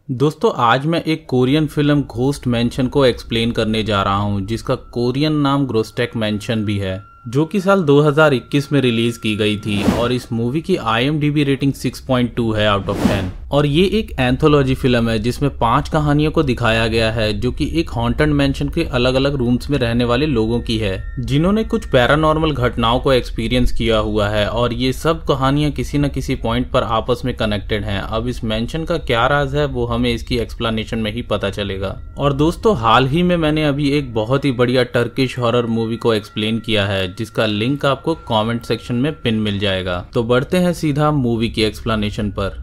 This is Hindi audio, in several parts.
दोस्तों आज मैं एक कोरियन फिल्म घोस्ट मैंशन को एक्सप्लेन करने जा रहा हूं, जिसका कोरियन नाम ग्रोस्टेक मैंशन भी है, जो कि साल 2021 में रिलीज की गई थी। और इस मूवी की IMDb रेटिंग 6.2 है आउट ऑफ 10। और ये एक एंथोलॉजी फिल्म है जिसमें 5 कहानियों को दिखाया गया है, जो कि एक हॉन्टेड मैंशन के अलग अलग रूम्स में रहने वाले लोगों की है, जिन्होंने कुछ पैरानॉर्मल घटनाओं को एक्सपीरियंस किया हुआ है। और ये सब कहानियां किसी न किसी पॉइंट पर आपस में कनेक्टेड हैं। अब इस मैंशन का क्या राज है वो हमें इसकी एक्सप्लेनेशन में ही पता चलेगा। और दोस्तों हाल ही में मैंने अभी एक बहुत ही बढ़िया टर्किश हॉरर मूवी को एक्सप्लेन किया है, जिसका लिंक आपको कमेंट सेक्शन में पिन मिल जाएगा। तो बढ़ते हैं सीधा मूवी की एक्सप्लेनेशन पर।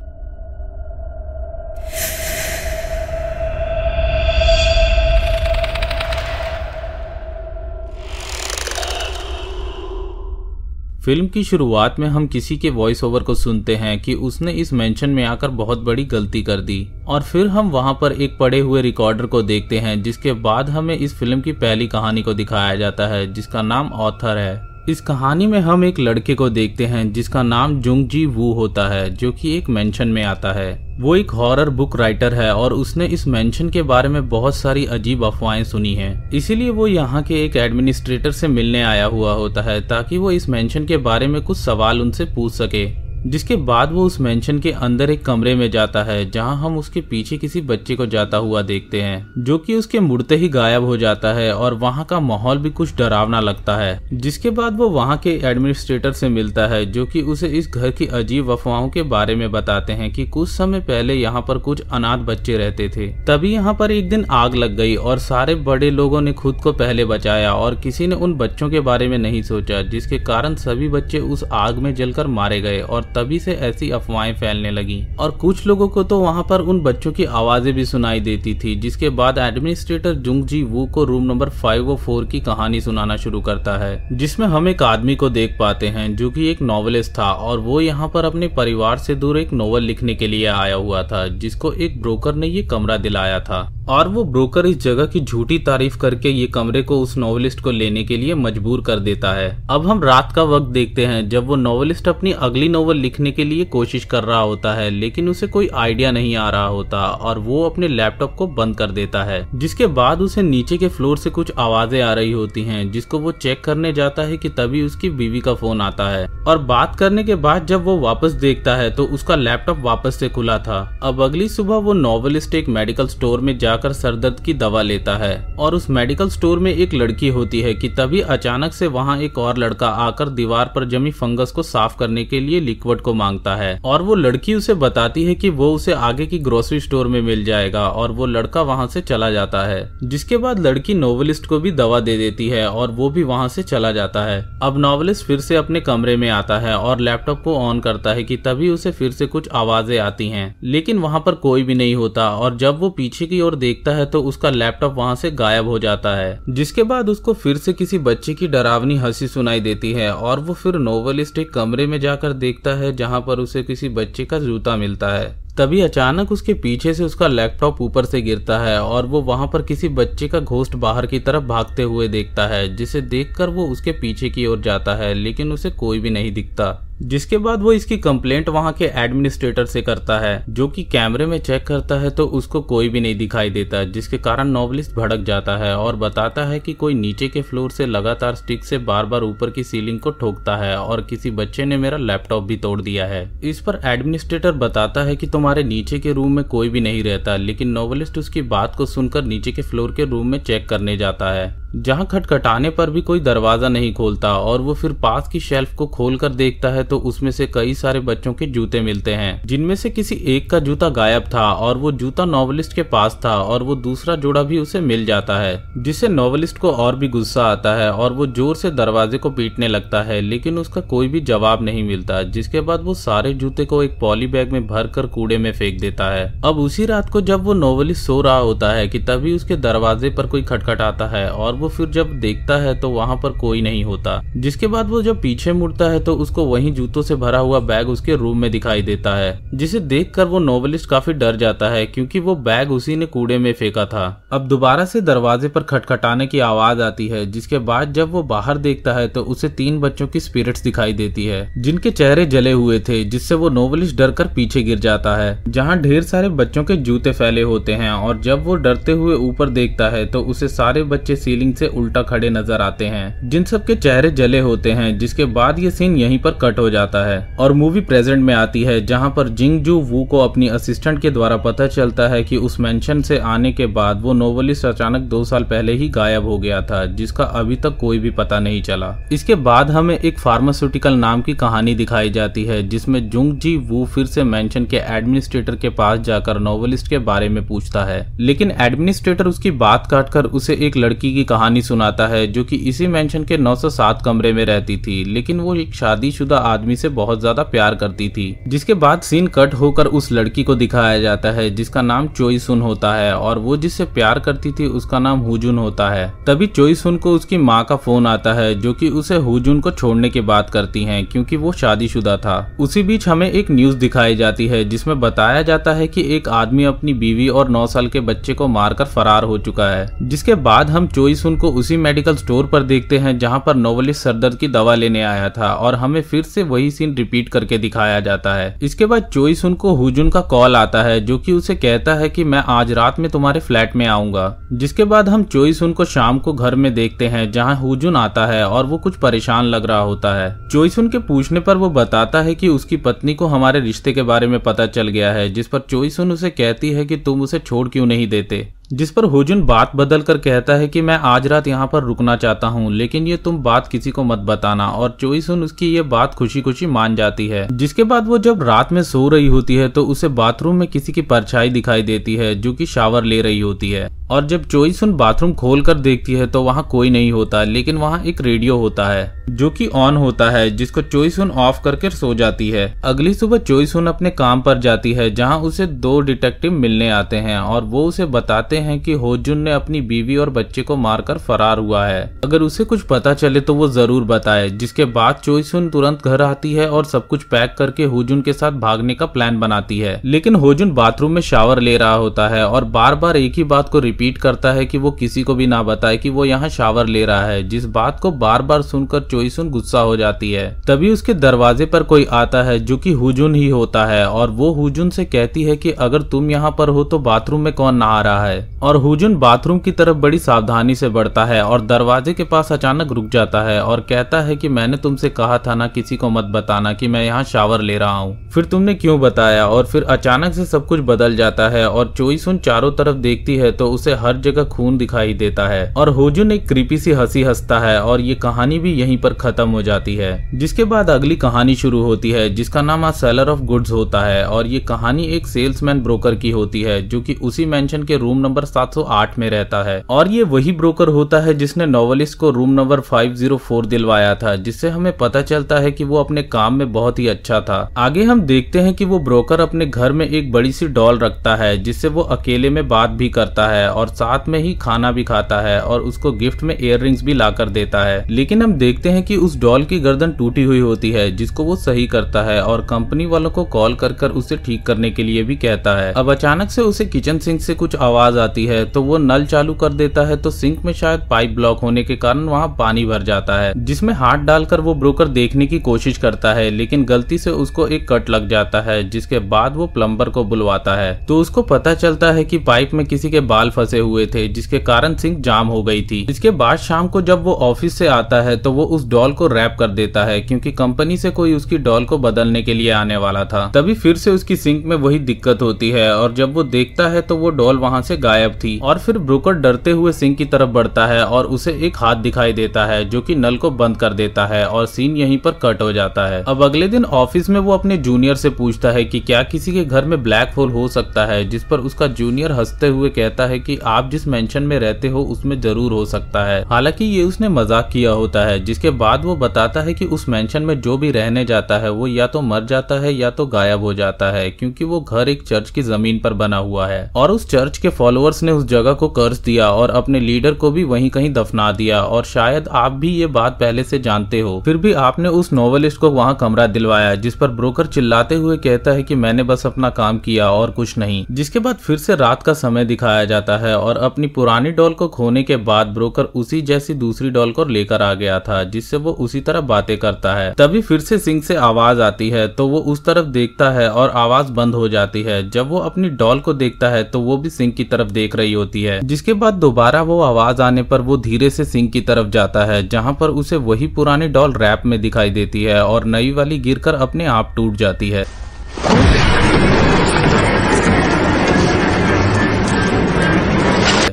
फिल्म की शुरुआत में हम किसी के वॉइस ओवर को सुनते हैं कि उसने इस मेंशन में आकर बहुत बड़ी गलती कर दी। और फिर हम वहां पर एक पड़े हुए रिकॉर्डर को देखते हैं, जिसके बाद हमें इस फिल्म की पहली कहानी को दिखाया जाता है, जिसका नाम ऑथर है। इस कहानी में हम एक लड़के को देखते हैं जिसका नाम जुंग जी वू होता है, जो कि एक मेंशन में आता है। वो एक हॉरर बुक राइटर है और उसने इस मेंशन के बारे में बहुत सारी अजीब अफवाहें सुनी हैं। इसीलिए वो यहाँ के एक एडमिनिस्ट्रेटर से मिलने आया हुआ होता है, ताकि वो इस मेंशन के बारे में कुछ सवाल उनसे पूछ सके। जिसके बाद वो उस मेंशन के अंदर एक कमरे में जाता है, जहां हम उसके पीछे किसी बच्चे को जाता हुआ देखते हैं, जो कि उसके मुड़ते ही गायब हो जाता है। और वहां का माहौल भी कुछ डरावना लगता है। जिसके बाद वो वहां के एडमिनिस्ट्रेटर से मिलता है, जो कि उसे इस घर की अजीब अफवाहों के बारे में बताते हैं कि कुछ समय पहले यहाँ पर कुछ अनाथ बच्चे रहते थे। तभी यहाँ पर एक दिन आग लग गई और सारे बड़े लोगों ने खुद को पहले बचाया और किसी ने उन बच्चों के बारे में नहीं सोचा, जिसके कारण सभी बच्चे उस आग में जलकर मारे गए। और तभी से ऐसी अफवाहें फैलने लगी और कुछ लोगों को तो वहां पर उन बच्चों की आवाजें भी सुनाई देती थी। जिसके बाद एडमिनिस्ट्रेटर जुंग जी वू को रूम नंबर 504 की कहानी सुनाना शुरू करता है, जिसमें हम एक आदमी को देख पाते हैं जो कि एक नॉवेलिस्ट था। और वो यहाँ पर अपने परिवार से दूर एक नॉवल लिखने के लिए आया हुआ था, जिसको एक ब्रोकर ने ये कमरा दिलाया था। और वो ब्रोकर इस जगह की झूठी तारीफ करके ये कमरे को उस नॉवेलिस्ट को लेने के लिए मजबूर कर देता है। अब हम रात का वक्त देखते हैं, जब वो नॉवेलिस्ट अपनी अगली नॉवल लिखने के लिए कोशिश कर रहा होता है, लेकिन उसे कोई आइडिया नहीं आ रहा होता और वो अपने लैपटॉप को बंद कर देता है। जिसके बाद उसे नीचे के फ्लोर से कुछ आवाजें आ रही होती हैं, जिसको वो चेक करने जाता है कि तभी उसकी बीवी का फोन आता है। और बात करने के बाद जब वो वापस देखता है तो उसका लैपटॉप वापस से खुला था। अब अगली सुबह वो नॉवेलिस्ट एक मेडिकल स्टोर में जाकर सरदर्द की दवा लेता है और उस मेडिकल स्टोर में एक लड़की होती है कि तभी अचानक से वहां एक और लड़का आकर दीवार पर जमी फंगस को साफ करने के लिए लिक्विड को मांगता है। और वो लड़की उसे बताती है कि वो उसे आगे की ग्रोसरी स्टोर में मिल जाएगा और वो लड़का वहां से चला जाता है। जिसके बाद लड़की नॉवेलिस्ट को भी दवा दे देती है और वो भी वहां से चला जाता है। अब नॉवेलिस्ट फिर से अपने कमरे में आता है और लैपटॉप को ऑन करता है कि तभी उसे फिर से कुछ आवाजें आती हैं, लेकिन वहां पर कोई भी नहीं होता। और जब वो पीछे की ओर देखता है तो उसका लैपटॉप वहां से गायब हो जाता है। जिसके बाद उसको फिर से किसी बच्चे की डरावनी हंसी सुनाई देती है और वो फिर नॉवेलिस्ट एक कमरे में जाकर देखता है, जहां पर उसे किसी बच्चे का जूता मिलता है। तभी अचानक उसके पीछे से उसका लैपटॉप ऊपर से गिरता है और वो वहां पर किसी बच्चे का घोस्ट बाहर की तरफ भागते हुए देखता है, जिसे देखकर वो उसके पीछे की ओर जाता है, लेकिन उसे कोई भी नहीं दिखता। जिसके बाद वो इसकी कंप्लेंट वहां के एडमिनिस्ट्रेटर से करता है, जो कि कैमरे में चेक करता है तो उसको कोई भी नहीं दिखाई देता। जिसके कारण नॉवेलिस्ट भड़क जाता है और बताता है कि कोई नीचे के फ्लोर से लगातार स्टिक से बार बार ऊपर की सीलिंग को ठोकता है और किसी बच्चे ने मेरा लैपटॉप भी तोड़ दिया है। इस पर एडमिनिस्ट्रेटर बताता है कि तुम्हारे नीचे के रूम में कोई भी नहीं रहता, लेकिन नॉवेलिस्ट उसकी बात को सुनकर नीचे के फ्लोर के रूम में चेक करने जाता है, जहां खटखटाने पर भी कोई दरवाजा नहीं खोलता। और वो फिर पास की शेल्फ को खोलकर देखता है तो उसमें से कई सारे बच्चों के जूते मिलते हैं, जिनमें से किसी एक का जूता गायब था और वो जूता नॉवेलिस्ट के पास था और वो दूसरा जोड़ा भी उसे मिल जाता है। जिससे नॉवेलिस्ट को और भी गुस्सा आता है और वो जोर से दरवाजे को पीटने लगता है, लेकिन उसका कोई भी जवाब नहीं मिलता। जिसके बाद वो सारे जूते को एक पॉली बैग में भर कर कूड़े में फेंक देता है। अब उसी रात को जब वो नॉवेलिस्ट सो रहा होता है कि तभी उसके दरवाजे पर कोई खटखटाता है और वो फिर जब देखता है तो वहाँ पर कोई नहीं होता। जिसके बाद वो जब पीछे मुड़ता है तो उसको वहीं जूतों से भरा हुआ बैग उसके रूम में दिखाई देता है, जिसे देखकर वो नोवेलिस्ट काफी डर जाता है क्योंकि वो बैग उसी ने कूड़े में फेंका था। अब दोबारा से दरवाजे पर खटखटाने की आवाज आती है, जिसके बाद जब वो बाहर देखता है तो उसे 3 बच्चों की स्पिरिट्स दिखाई देती है जिनके चेहरे जले हुए थे, जिससे वो नोवेलिस्ट डर कर पीछे गिर जाता है जहाँ ढेर सारे बच्चों के जूते फैले होते हैं। और जब वो डरते हुए ऊपर देखता है तो उसे सारे बच्चे सीलिंग से उल्टा खड़े नजर आते हैं जिन सबके चेहरे जले होते हैं। जिसके बाद ये सीन यहीं पर कट हो जाता है और मूवी प्रेजेंट में आती है, जहाँ पर जिंगजू वू को अपनी असिस्टेंट के द्वारा पता चलता है कि उस मेंशन से आने के बाद वो नोवेलिस्ट अचानक 2 साल पहले ही गायब हो गया था, जिसका अभी तक कोई भी पता नहीं चला। इसके बाद हमें एक फार्मास्यूटिकल नाम की कहानी दिखाई जाती है, जिसमें जुंगजी वू फिर से मेंशन के एडमिनिस्ट्रेटर के पास जाकर नोवेलिस्ट के बारे में पूछता है, लेकिन एडमिनिस्ट्रेटर उसकी बात काटकर उसे एक लड़की की कहानी सुनाता है जो कि इसी मेंशन के 907 कमरे में रहती थी, लेकिन वो एक शादीशुदा आदमी से बहुत ज्यादा प्यार करती थी। जिसके बाद सीन कट होकर उस लड़की को दिखाया जाता है जिसका नाम चोई सुन होता है और वो जिससे प्यार करती थी उसका नाम हुजुन होता है। तभी चोई सुन को उसकी माँ का फोन आता है जो कि उसे हुजुन को छोड़ने की बात करती हैं क्योंकि वो शादीशुदा था। उसी बीच हमें एक न्यूज दिखाई जाती है जिसमें बताया जाता है कि एक आदमी अपनी बीवी और 9 साल के बच्चे को मारकर फरार हो चुका है। जिसके बाद हम चोई सुन को उसी मेडिकल स्टोर पर देखते हैं जहां पर नोवेलिस्ट सरदर्द की दवा लेने आया था और हमें फिर से वही सीन रिपीट करके दिखाया जाता है। इसके बाद चोई सुन को हुजुन का कॉल आता है जो कि उसे कहता है कि मैं आज रात में तुम्हारे फ्लैट में आऊंगा। जिसके बाद हम चोई सुन को शाम को घर में देखते हैं जहां हुजुन आता है और वो कुछ परेशान लग रहा होता है। चोई सुन के पूछने पर वो बताता है कि उसकी पत्नी को हमारे रिश्ते के बारे में पता चल गया है, जिस पर चोई सुन उसे कहती है कि तुम उसे छोड़ क्यों नहीं देते। जिस पर हुजुन बात बदल कर कहता है कि मैं आज रात यहाँ पर रुकना चाहता हूँ, लेकिन ये तुम बात किसी को मत बताना। और चोई सुन उसकी ये बात खुशी खुशी मान जाती है। जिसके बाद वो जब रात में सो रही होती है तो उसे बाथरूम में किसी की परछाई दिखाई देती है जो कि शावर ले रही होती है। और जब चोई सुन बाथरूम खोल कर देखती है तो वहाँ कोई नहीं होता, लेकिन वहाँ एक रेडियो होता है जो कि ऑन होता है, जिसको चोई सुन ऑफ करके सो जाती है। अगली सुबह चोई सुन अपने काम पर जाती है जहाँ उसे 2 डिटेक्टिव मिलने आते हैं और वो उसे बताते हैं कि होजुन ने अपनी बीवी और बच्चे को मारकर फरार हुआ है, अगर उसे कुछ पता चले तो वो जरूर बताए। जिसके बाद चोई सुन तुरंत घर आती है और सब कुछ पैक करके होजुन के साथ भागने का प्लान बनाती है, लेकिन होजुन बाथरूम में शावर ले रहा होता है और बार बार एक ही बात को रिपीट करता है कि वो किसी को भी ना बताए कि वो यहाँ शावर ले रहा है। जिस बात को बार बार सुनकर चोई सुन गुस्सा हो जाती है। तभी उसके दरवाजे पर कोई आता है जो कि हुजुन ही होता है और वो हुजुन से कहती है कि अगर तुम यहाँ पर हो तो बाथरूम में कौन नहा रहा है। और हुजुन बाथरूम की तरफ बड़ी सावधानी से बढ़ता है और दरवाजे के पास अचानक रुक जाता है और कहता है कि मैंने तुमसे कहा था ना किसी को मत बताना कि मैं यहाँ शावर ले रहा हूँ, फिर तुमने क्यों बताया। और फिर अचानक से सब कुछ बदल जाता है और चोई सुन चारों तरफ देखती है तो उसे हर जगह खून दिखाई देता है और हुजुन एक क्रीपी सी हंसी हंसता है और ये कहानी भी यहीं पर खत्म हो जाती है। जिसके बाद अगली कहानी शुरू होती है जिसका नाम आ सेलर ऑफ गुड्स होता है और ये कहानी एक सेल्समैन ब्रोकर की होती है जो कि उसी मेंशन के रूम नंबर 708 में रहता है। और ये वही ब्रोकर होता है जिसने नोवेलिस्ट को रूम नंबर 504 दिलवाया था, जिससे हमें पता चलता है कि वो अपने काम में बहुत ही अच्छा था। आगे हम देखते हैं कि वो ब्रोकर अपने घर में एक बड़ी सी डॉल रखता है जिससे वो अकेले में बात भी करता है और साथ में ही खाना भी खाता है और उसको गिफ्ट में इयररिंग्स भी लाकर देता है। लेकिन हम देखते हैं कि उस डॉल की गर्दन टूटी हुई होती है जिसको वो सही करता है और कंपनी वालों को कॉल कर उसे ठीक करने के लिए भी कहता है। अब अचानक से उसे किचन सिंक से कुछ आवाज आती है तो वो नल चालू कर देता है तो सिंक में शायद पाइप ब्लॉक होने के कारण वहाँ पानी भर जाता है, जिसमें हाथ डालकर वो ब्रोकर देखने की कोशिश करता है, लेकिन गलती से उसको एक कट लग जाता है। जिसके बाद वो प्लम्बर को बुलवाता है तो उसको पता चलता है कि पाइप में किसी के बाल फंसे हुए थे जिसके कारण सिंक जाम हो गई थी। इसके बाद शाम को जब वो ऑफिस से आता है तो वो उस डॉल को रैप कर देता है क्योंकि कंपनी से कोई उसकी डॉल को बदलने के लिए आने वाला था। तभी फिर से उसकी सिंक में वही दिक्कत होती है और जब वो देखता है तो वो डॉल वहाँ से गायब थी। और फिर ब्रोकर डरते हुए सिंक की तरफ बढ़ता है और उसे एक हाथ दिखाई देता है जो कि नल को बंद कर देता है और सीन यहीं पर कट हो जाता है। अब अगले दिन ऑफिस में वो अपने जूनियर से पूछता है कि क्या किसी के घर में ब्लैक होल हो सकता है, जिस पर उसका जूनियर हंसते हुए कहता है कि कि आप जिस मेंशन में रहते हो उसमें जरूर हो सकता है। हालांकि ये उसने मजाक किया होता है, जिसके बाद वो बताता है कि उस मेंशन में जो भी रहने जाता है वो या तो मर जाता है या तो गायब हो जाता है, क्योंकि वो घर एक चर्च की जमीन पर बना हुआ है और उस चर्च के फॉलोअर्स ने उस जगह को कर्ज दिया और अपने लीडर को भी वहीं कहीं दफना दिया। और शायद आप भी ये बात पहले से जानते हो, फिर भी आपने उस नोवेलिस्ट को वहाँ कमरा दिलवाया, जिस पर ब्रोकर चिल्लाते हुए कहता है कि मैंने बस अपना काम किया और कुछ नहीं। जिसके बाद फिर से रात का समय दिखाया जाता है और अपनी पुरानी डॉल को खोने के बाद ब्रोकर उसी जैसी दूसरी डॉल को लेकर आ गया था, जिससे वो उसी तरह बातें करता है। तभी फिर से सिंक से आवाज आती है तो वो उस तरफ देखता है और आवाज बंद हो जाती है। जब वो अपनी डॉल को देखता है तो वो भी सिंक की तरफ देख रही होती है। जिसके बाद दोबारा वो आवाज आने पर वो धीरे से सिंक की तरफ जाता है, जहाँ पर उसे वही पुरानी डॉल रैप में दिखाई देती है और नई वाली गिरकर अपने आप टूट जाती है।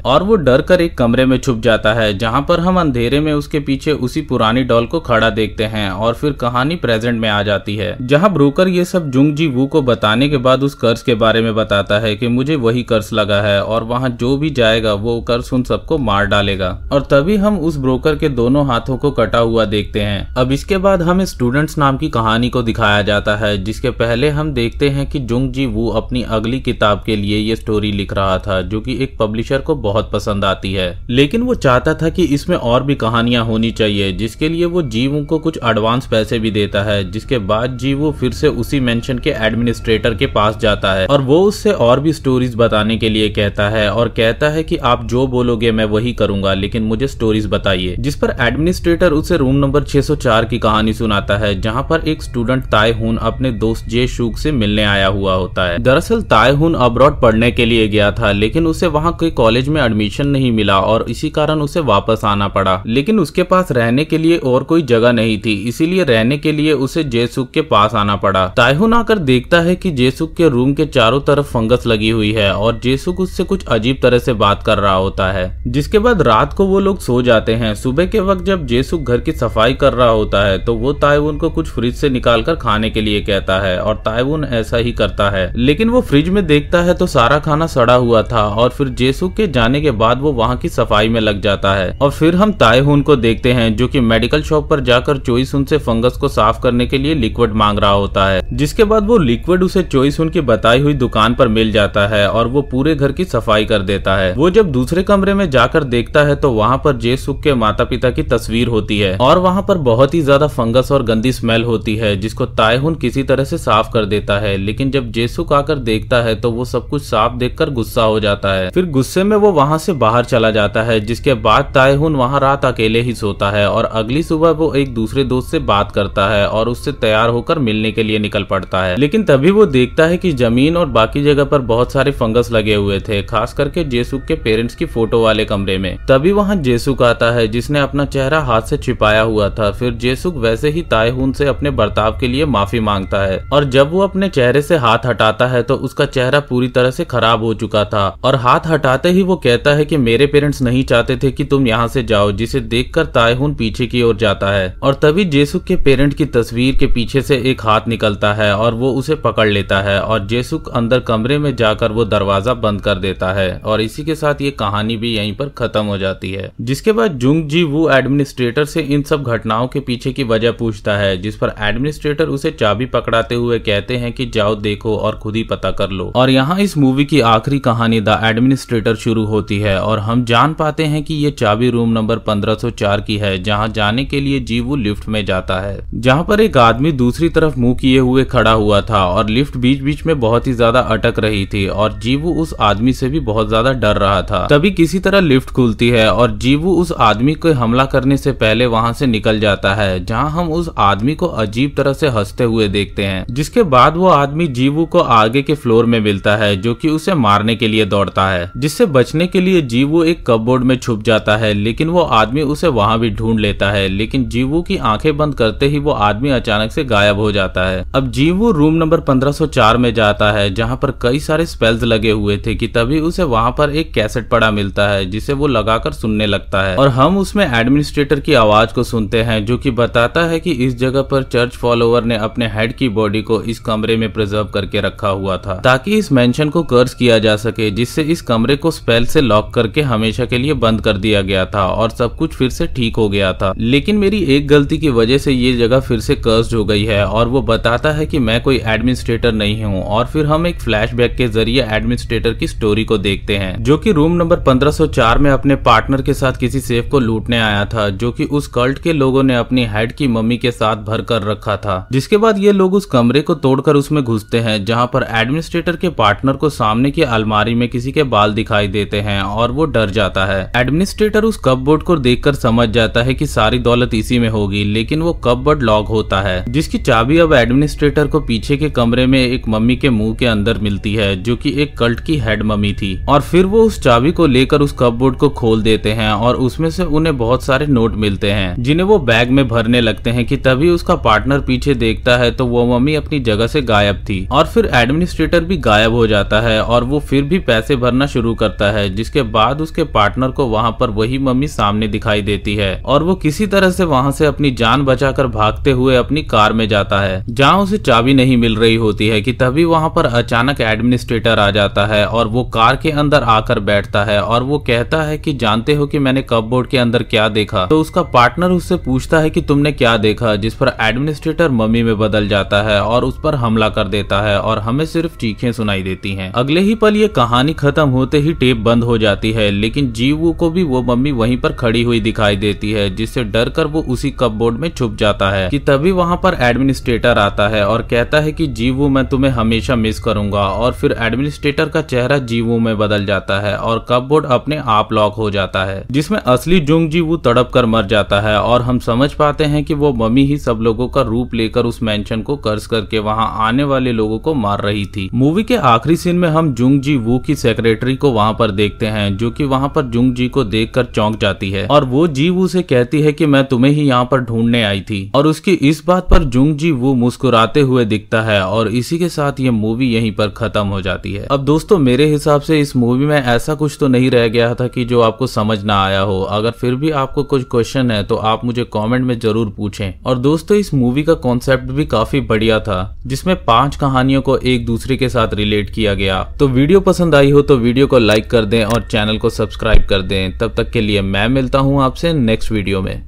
और वो डर कर एक कमरे में छुप जाता है, जहां पर हम अंधेरे में उसके पीछे उसी पुरानी डॉल को खड़ा देखते हैं। और फिर कहानी प्रेजेंट में आ जाती है, जहां ब्रोकर ये सब जुंग जी वू को बताने के बाद उस कर्ज के बारे में बताता है कि मुझे वही कर्ज लगा है और वहां जो भी जाएगा वो कर्ज उन सबको मार डालेगा। और तभी हम उस ब्रोकर के दोनों हाथों को कटा हुआ देखते हैं। अब इसके बाद हमें स्टूडेंट्स नाम की कहानी को दिखाया जाता है, जिसके पहले हम देखते हैं कि जुंग जी वू अपनी अगली किताब के लिए ये स्टोरी लिख रहा था, जो कि एक पब्लिशर को बहुत पसंद आती है। लेकिन वो चाहता था कि इसमें और भी कहानियां होनी चाहिए, जिसके लिए वो जीवू को कुछ एडवांस पैसे भी देता है। जिसके बाद जीवू फिर से उसी मेंशन के एडमिनिस्ट्रेटर के पास जाता है और वो उससे और भी स्टोरीज बताने के लिए कहता है और कहता है कि आप जो बोलोगे मैं वही करूंगा, लेकिन मुझे स्टोरीज बताइए। जिस पर एडमिनिस्ट्रेटर उसे रूम नंबर 604 की कहानी सुनाता है, जहाँ पर एक स्टूडेंट ताई हुन अपने दोस्त जे शुक से मिलने आया हुआ होता है। दरअसल ताई हुन अब्रॉड पढ़ने के लिए गया था, लेकिन उसे वहाँ कोई कॉलेज में एडमिशन नहीं मिला और इसी कारण उसे वापस आना पड़ा। लेकिन उसके पास रहने के लिए और कोई जगह नहीं थी, इसीलिए रहने के लिए उसे जेसुक के पास आना पड़ा। ताइहुन आकर देखता है कि जेसुक के रूम के चारों तरफ फंगस लगी हुई है और जेसुक उससे कुछ अजीब तरह से बात कर रहा होता है। जिसके बाद रात को वो लोग सो जाते हैं। सुबह के वक्त जब जेसुक घर की सफाई कर रहा होता है तो वो ताइहुन को कुछ फ्रिज से निकाल कर खाने के लिए कहता है और ताइहुन ऐसा ही करता है। लेकिन वो फ्रिज में देखता है तो सारा खाना सड़ा हुआ था और फिर जेसुक के जाने के बाद वो वहाँ की सफाई में लग जाता है। और फिर हम ताइहुन को देखते हैं जो कि मेडिकल शॉप पर जाकर चोइसुन से फंगस को साफ करने के लिए लिक्विड मांग रहा होता है। जिसके बाद वो लिक्विड उसे चोइसुन की बताई हुई दुकान पर मिल जाता है और वो पूरे घर की सफाई कर देता है। वो जब दूसरे कमरे में जाकर देखता है तो वहाँ पर जेसुक के माता पिता की तस्वीर होती है और वहाँ पर बहुत ही ज्यादा फंगस और गंदी स्मेल होती है, जिसको ताइहुन किसी तरह से साफ कर देता है। लेकिन जब जेसुक आकर देखता है तो वो सब कुछ साफ देखकर गुस्सा हो जाता है। फिर गुस्से में वो वहाँ से बाहर चला जाता है। जिसके बाद ताइहुन वहाँ रात अकेले ही सोता है और अगली सुबह वो एक दूसरे दोस्त से बात करता है और उससे तैयार होकर मिलने के लिए निकल पड़ता है। लेकिन तभी वो देखता है कि जमीन और बाकी जगह पर बहुत सारे फंगस लगे हुए थे, खास करके जेसुक के पेरेंट्स की फोटो वाले कमरे में। तभी वहाँ जेसुक आता है जिसने अपना चेहरा हाथ से छिपाया हुआ था। फिर जेसुक वैसे ही ताइहुन से अपने बर्ताव के लिए माफी मांगता है और जब वो अपने चेहरे से हाथ हटाता है तो उसका चेहरा पूरी तरह से खराब हो चुका था और हाथ हटाते ही वो कहता है कि मेरे पेरेंट्स नहीं चाहते थे कि तुम यहाँ से जाओ। जिसे देखकर ताइहुन पीछे की ओर जाता है और तभी जेसुक के पेरेंट की तस्वीर के पीछे से एक हाथ निकलता है और वो उसे पकड़ लेता है और जेसुक अंदर कमरे में जाकर वो दरवाजा बंद कर देता है और इसी के साथ ये कहानी भी यहीं पर खत्म हो जाती है। जिसके बाद जुंग जी वू एडमिनिस्ट्रेटर से इन सब घटनाओं के पीछे की वजह पूछता है, जिस पर एडमिनिस्ट्रेटर उसे चाबी पकड़ाते हुए कहते हैं कि जाओ देखो और खुद ही पता कर लो। और यहाँ इस मूवी की आखिरी कहानी द एडमिनिस्ट्रेटर शुरू होती है और हम जान पाते हैं कि ये चाबी रूम नंबर 1504 की है, जहाँ जाने के लिए जीवू लिफ्ट में जाता है, जहाँ पर एक आदमी दूसरी तरफ मुंह किए हुए खड़ा हुआ था और लिफ्ट बीच बीच में बहुत ही ज्यादा अटक रही थी और जीवू उस आदमी से भी बहुत ज्यादा डर रहा था। तभी किसी तरह लिफ्ट खुलती है और जीवू उस आदमी को हमला करने से पहले वहाँ से निकल जाता है, जहाँ हम उस आदमी को अजीब तरह से हंसते हुए देखते हैं। जिसके बाद वो आदमी जीवू को आगे के फ्लोर में मिलता है, जो कि उसे मारने के लिए दौड़ता है। जिससे बचने के लिए जीवू एक कपबोर्ड में छुप जाता है, लेकिन वो आदमी उसे वहाँ भी ढूंढ लेता है। लेकिन जीवू की आंखें बंद करते ही वो आदमी अचानक से गायब हो जाता है। अब जीवू रूम नंबर 1504 में जाता है, जहाँ पर कई सारे स्पेल्स लगे हुए थे कि तभी उसे वहाँ पर एक कैसेट पड़ा मिलता है, जिसे वो लगाकर सुनने लगता है और हम उसमें एडमिनिस्ट्रेटर की आवाज को सुनते हैं, जो कि बताता है कि इस जगह पर चर्च फॉलोवर ने अपने हेड की बॉडी को इस कमरे में प्रिजर्व करके रखा हुआ था, ताकि इस मेंशन को कर्स किया जा सके, जिससे इस कमरे को स्पेल से से लॉक करके हमेशा के लिए बंद कर दिया गया था और सब कुछ फिर से ठीक हो गया था। लेकिन मेरी एक गलती की वजह से ये जगह फिर से कर्स्ड हो गई है और वो बताता है कि मैं कोई एडमिनिस्ट्रेटर नहीं हूँ। और फिर हम एक फ्लैशबैक के जरिए एडमिनिस्ट्रेटर की स्टोरी को देखते हैं, जो कि रूम नंबर 1504 में अपने पार्टनर के साथ किसी सेफ को लूटने आया था, जो कि उस कल्ट के लोगों ने अपनी हेड की मम्मी के साथ भर कर रखा था। जिसके बाद ये लोग उस कमरे को तोड़कर उसमें घुसते हैं, जहां पर एडमिनिस्ट्रेटर के पार्टनर को सामने की अलमारी में किसी के बाल दिखाई देते हैं और वो डर जाता है। एडमिनिस्ट्रेटर उस कपबोर्ड को देखकर समझ जाता है कि सारी दौलत इसी में होगी, लेकिन वो कपबोर्ड लॉक होता है, जिसकी चाबी अब एडमिनिस्ट्रेटर को पीछे के कमरे में एक मम्मी के मुंह के अंदर मिलती है, जो कि एक कल्ट की हेड मम्मी थी। और फिर वो उस चाबी को लेकर उस कपबोर्ड को खोल देते हैं और उसमें से उन्हें बहुत सारे नोट मिलते हैं, जिन्हें वो बैग में भरने लगते हैं कि तभी उसका पार्टनर पीछे देखता है तो वो मम्मी अपनी जगह से गायब थी। और फिर एडमिनिस्ट्रेटर भी गायब हो जाता है और वो फिर भी पैसे भरना शुरू करता है, जिसके बाद उसके पार्टनर को वहाँ पर वही मम्मी सामने दिखाई देती है और वो किसी तरह से वहाँ से अपनी जान बचाकर भागते हुए अपनी कार में जाता है, जहाँ उसे चाबी नहीं मिल रही होती है कि तभी वहाँ पर अचानक एडमिनिस्ट्रेटर आ जाता है और वो कार के अंदर आकर बैठता है और वो कहता है कि जानते हो कि मैंने कपबोर्ड के अंदर क्या देखा। तो उसका पार्टनर उससे पूछता है कि तुमने क्या देखा, जिस पर एडमिनिस्ट्रेटर मम्मी में बदल जाता है और उस पर हमला कर देता है और हमें सिर्फ चीखें सुनाई देती हैं। अगले ही पल ये कहानी खत्म होते ही टेप बंद हो जाती है, लेकिन जीवू को भी वो मम्मी वहीं पर खड़ी हुई दिखाई देती है, जिससे डर कर वो उसी कपबोर्ड में छुप जाता है कि तभी वहाँ पर एडमिनिस्ट्रेटर आता है और कहता है कि जीवू मैं तुम्हें हमेशा मिस करूंगा। और फिर एडमिनिस्ट्रेटर का चेहरा जीवू में बदल जाता है और कपबोर्ड अपने आप लॉक हो जाता है, जिसमें असली जुंग जीवू तड़प कर मर जाता है और हम समझ पाते हैं कि वो मम्मी ही सब लोगों का रूप लेकर उस मेंशन को कर्ज करके वहां आने वाले लोगों को मार रही थी। मूवी के आखिरी सीन में हम जुंग जी वू की सेक्रेटरी को वहां पर देखते हैं, जो कि वहां पर जुंग जी को देखकर चौंक जाती है और वो जी वू से कहती है कि मैं तुम्हें ही यहाँ पर ढूंढने आई थी। और उसकी इस बात पर जुंग जी वू मुस्कुराते हुए दिखता है और इसी के साथ ये मूवी यहीं पर खत्म हो जाती है। अब दोस्तों मेरे हिसाब से इस मूवी में ऐसा कुछ तो नहीं रह गया था कि जो आपको समझ ना आया हो। अगर फिर भी आपको कुछ क्वेश्चन है तो आप मुझे कमेंट में जरूर पूछें। और दोस्तों इस मूवी का कॉन्सेप्ट भी काफी बढ़िया था, जिसमें 5 कहानियों को एक दूसरे के साथ रिलेट किया गया। तो वीडियो पसंद आई हो तो वीडियो को लाइक कर दें और चैनल को सब्सक्राइब कर दें। तब तक के लिए मैं मिलता हूँ आपसे नेक्स्ट वीडियो में।